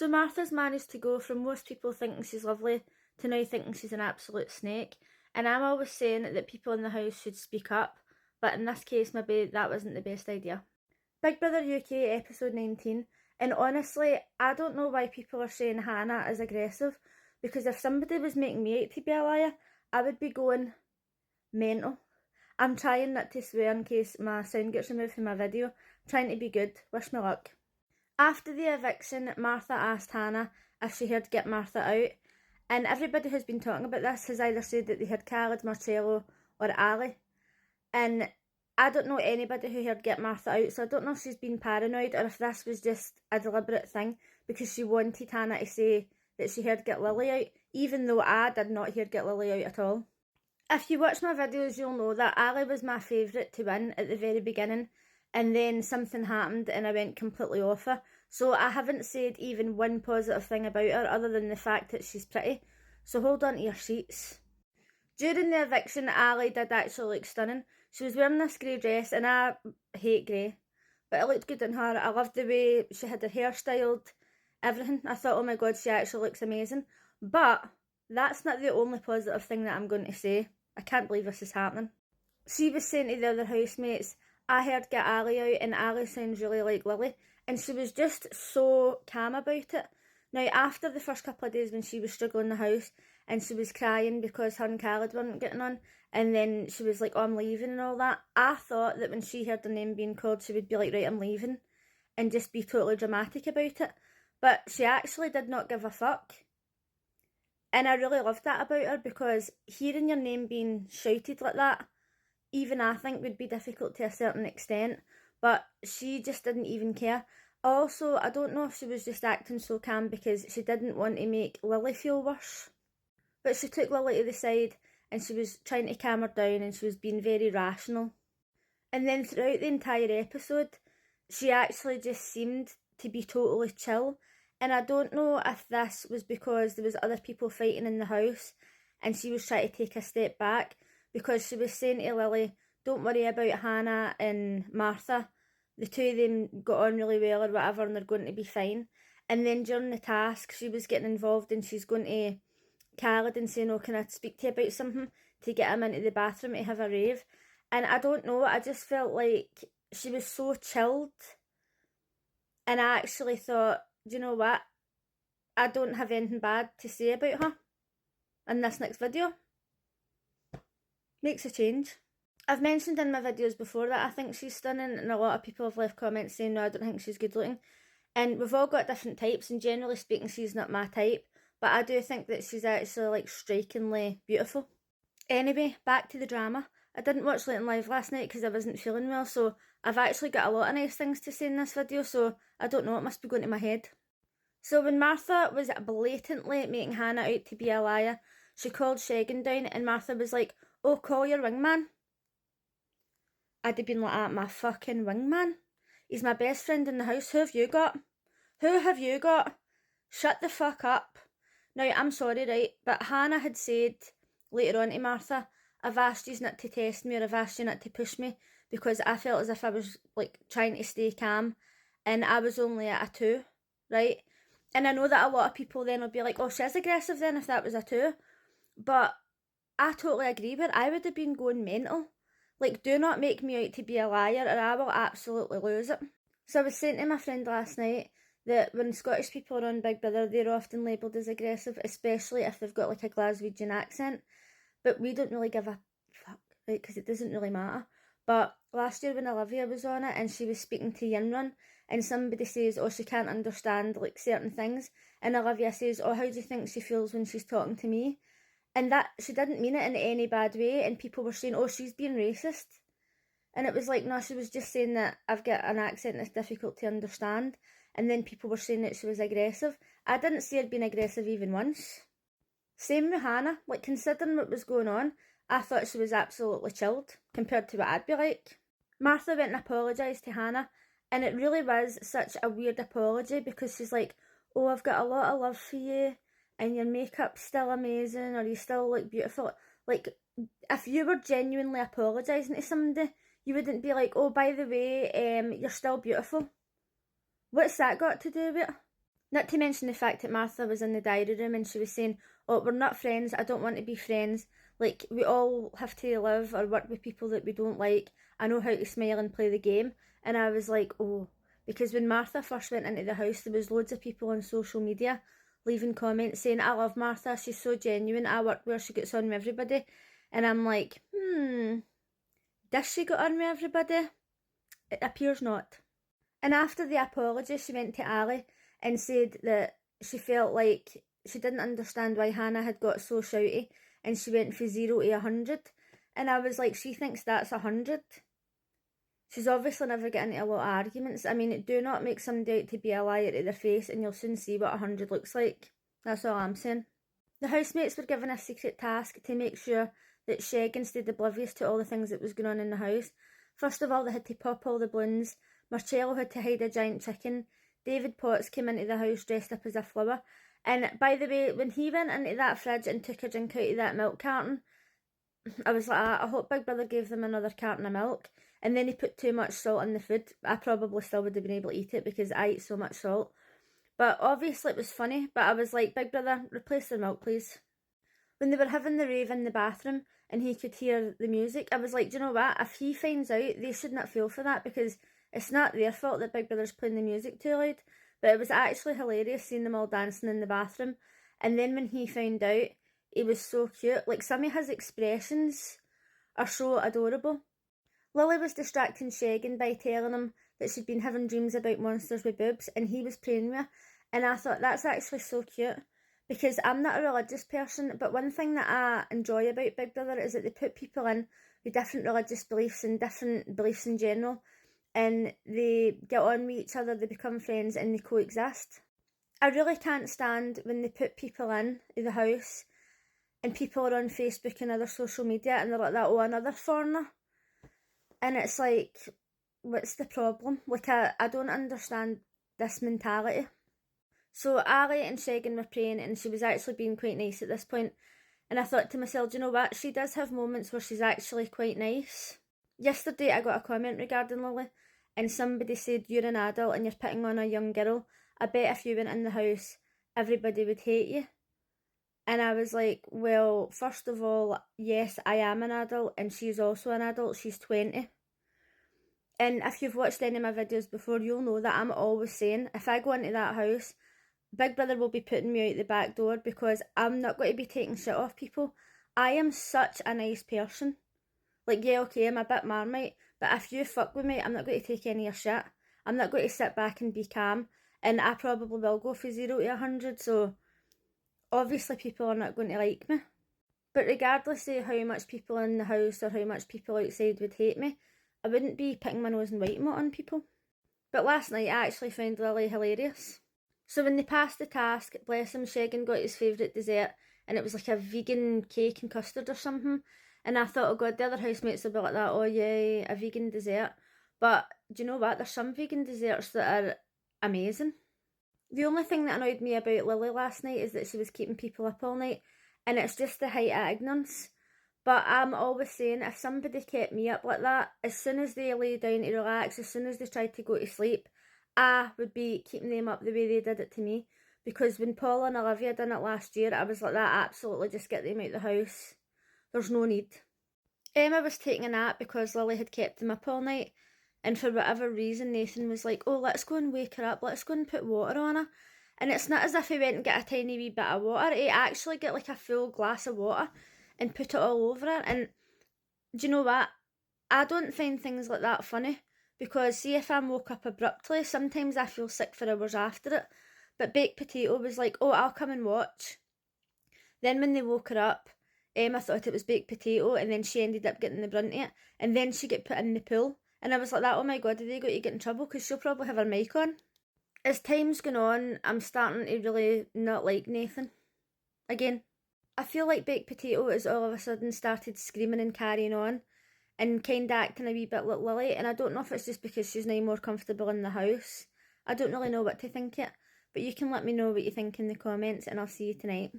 So Martha's managed to go from most people thinking she's lovely to now thinking she's an absolute snake. And I'm always saying that people in the house should speak up, but in this case maybe that wasn't the best idea. Big Brother UK episode 19, and honestly I don't know why people are saying Hannah is aggressive, because if somebody was making me out to be a liar, I would be going mental. I'm trying not to swear in case my sound gets removed from my video. I'm trying to be good. Wish me luck. After the eviction, Martha asked Hannah if she heard Get Martha Out, and everybody who's been talking about this has either said that they heard Khaled, Marcello or Ali, and I don't know anybody who heard Get Martha Out, so I don't know if she's been paranoid or if this was just a deliberate thing because she wanted Hannah to say that she heard Get Lily Out, even though I did not hear Get Lily Out at all. If you watch my videos, you'll know that Ali was my favourite to win at the very beginning, and then something happened and I went completely off her. So I haven't said even one positive thing about her other than the fact that she's pretty. So hold on to your seats. During the eviction, Ali did actually look stunning. She was wearing this grey dress, and I hate grey, but it looked good on her. I loved the way she had her hair styled, everything. I thought, oh my god, she actually looks amazing. But that's not the only positive thing that I'm going to say. I can't believe this is happening. She was saying to the other housemates, I heard Get Ali Out and Ali sounds really like Lily, and she was just so calm about it. Now, after the first couple of days when she was struggling in the house and she was crying because her and Khaled weren't getting on, and then she was like, oh, I'm leaving and all that, I thought that when she heard her name being called, she would be like, right, I'm leaving, and just be totally dramatic about it. But she actually did not give a fuck. And I really loved that about her, because hearing your name being shouted like that, even I think would be difficult to a certain extent, but she just didn't even care. Also, I don't know if she was just acting so calm because she didn't want to make Lily feel worse, but she took Lily to the side and she was trying to calm her down and she was being very rational. And then throughout the entire episode, she actually just seemed to be totally chill. And I don't know if this was because there was other people fighting in the house and she was trying to take a step back, because she was saying to Lily, don't worry about Hannah and Martha. The two of them got on really well or whatever and they're going to be fine. And then during the task, she was getting involved and she's going to Khaled and saying, oh, can I speak to you about something, to get him into the bathroom to have a rave. And I don't know, I just felt like she was so chilled. And I actually thought, do you know what? I don't have anything bad to say about her in this next video. Makes a change. I've mentioned in my videos before that I think she's stunning, and a lot of people have left comments saying, no, I don't think she's good looking. And we've all got different types, and generally speaking, she's not my type. But I do think that she's actually like strikingly beautiful. Anyway, back to the drama. I didn't watch Late and Live last night because I wasn't feeling well, so I've actually got a lot of nice things to say in this video, so I don't know, it must be going to my head. So when Martha was blatantly making Hannah out to be a liar, she called Shagan down and Martha was like, oh, call your wingman. I'd have been like, my fucking wingman? He's my best friend in the house. Who have you got? Who have you got? Shut the fuck up. Now, I'm sorry, right, but Hannah had said later on to Martha, I've asked you not to test me, or I've asked you not to push me, because I felt as if I was like trying to stay calm and I was only at a 2, right? And I know that a lot of people then will be like, oh, she's aggressive then if that was a 2. But I totally agree with her. I would have been going mental. Like, do not make me out to be a liar or I will absolutely lose it. So I was saying to my friend last night that when Scottish people are on Big Brother, they're often labelled as aggressive, especially if they've got like a Glaswegian accent. But we don't really give a fuck, right, because it doesn't really matter. But last year when Olivia was on it and she was speaking to Yinrun, and somebody says, oh, she can't understand like certain things, and Olivia says, oh, how do you think she feels when she's talking to me? And that, she didn't mean it in any bad way, and people were saying, oh, she's being racist. And it was like, no, she was just saying that I've got an accent that's difficult to understand. And then people were saying that she was aggressive. I didn't see her being aggressive even once. Same with Hannah. Like, considering what was going on, I thought she was absolutely chilled compared to what I'd be like. Martha went and apologised to Hannah, and it really was such a weird apology, because she's like, oh, I've got a lot of love for you, and your makeup's still amazing, or you still look beautiful. Like, if you were genuinely apologising to somebody, you wouldn't be like, oh, by the way, you're still beautiful. What's that got to do with it? Not to mention the fact that Martha was in the diary room and she was saying, oh, we're not friends, I don't want to be friends, like, we all have to live or work with people that we don't like, I know how to smile and play the game. And I was like, oh, because when Martha first went into the house, there was loads of people on social media leaving comments saying, I love Martha, she's so genuine, I work with her, she gets on with everybody. And I'm like, does she get on with everybody? It appears not. And after the apology, she went to Ali and said that she felt like she didn't understand why Hannah had got so shouty, and she went from 0 to 100. And I was like, she thinks that's 100. She's obviously never getting into a lot of arguments. I mean, do not make somebody out to be a liar to their face, and you'll soon see what 100 looks like. That's all I'm saying. The housemates were given a secret task to make sure that Shagan stayed oblivious to all the things that was going on in the house. First of all, they had to pop all the balloons. Marcello had to hide a giant chicken. David Potts came into the house dressed up as a flower. And by the way, when he went into that fridge and took a drink out of that milk carton, I was like, I hope Big Brother gave them another carton of milk. And then he put too much salt in the food. I probably still would have been able to eat it because I eat so much salt. But obviously it was funny. But I was like, Big Brother, replace the milk, please. When they were having the rave in the bathroom and he could hear the music, I was like, do you know what? If he finds out, they should not feel for that, because it's not their fault that Big Brother's playing the music too loud. But it was actually hilarious seeing them all dancing in the bathroom. And then when he found out, he was so cute. Like, some of his expressions are so adorable. Lily was distracting Shagan by telling him that she'd been having dreams about monsters with boobs, and he was praying with her. And I thought, that's actually so cute. Because I'm not a religious person, but one thing that I enjoy about Big Brother is that they put people in with different religious beliefs and different beliefs in general, and they get on with each other, they become friends, and they coexist. I really can't stand when they put people in the house and people are on Facebook and other social media and they're like that, oh, another foreigner. And it's like, what's the problem? Like, I don't understand this mentality. So Ali and Shagan were praying, and she was actually being quite nice at this point. And I thought to myself, do you know what? She does have moments where she's actually quite nice. Yesterday I got a comment regarding Lily, and somebody said, you're an adult and you're picking on a young girl. I bet if you went in the house, everybody would hate you. And I was like, well, first of all, yes, I am an adult, and she's also an adult. She's 20. And if you've watched any of my videos before, you'll know that I'm always saying, if I go into that house, Big Brother will be putting me out the back door, because I'm not going to be taking shit off people. I am such a nice person. Like, yeah, okay, I'm a bit Marmite, but if you fuck with me, I'm not going to take any of your shit. I'm not going to sit back and be calm, and I probably will go from 0 to 100, so obviously people are not going to like me. But regardless of how much people in the house or how much people outside would hate me, I wouldn't be picking my nose and whiting it on people. But last night I actually found Lily hilarious. So when they passed the task, bless him, Shagan got his favourite dessert, and it was like a vegan cake and custard or something. And I thought, oh god, the other housemates will be like that, oh yeah, a vegan dessert. But do you know what? There's some vegan desserts that are amazing. The only thing that annoyed me about Lily last night is that she was keeping people up all night, and it's just the height of ignorance. But I'm always saying, if somebody kept me up like that, as soon as they lay down to relax, as soon as they tried to go to sleep, I would be keeping them up the way they did it to me. Because when Paul and Olivia done it last year, I was like, that absolutely, just get them out of the house. There's no need. Emma was taking a nap because Lily had kept them up all night, and for whatever reason Nathan was like, oh, let's go and wake her up, let's go and put water on her. And it's not as if he went and got a tiny wee bit of water, he actually got like a full glass of water and put it all over her. And do you know what? I don't find things like that funny, because see, if I'm woke up abruptly, sometimes I feel sick for hours after it. But Baked Potato was like, oh, I'll come and watch. Then when they woke her up, Emma thought it was Baked Potato, and then she ended up getting the brunt of it, and then she got put in the pool. And I was like that, oh my god, are they going to get in trouble? Because she'll probably have her mic on. As time's gone on, I'm starting to really not like Nathan. Again. I feel like Baked Potato has all of a sudden started screaming and carrying on, and kind of acting a wee bit like Lily, and I don't know if it's just because she's now more comfortable in the house. I don't really know what to think yet, but you can let me know what you think in the comments, and I'll see you tonight.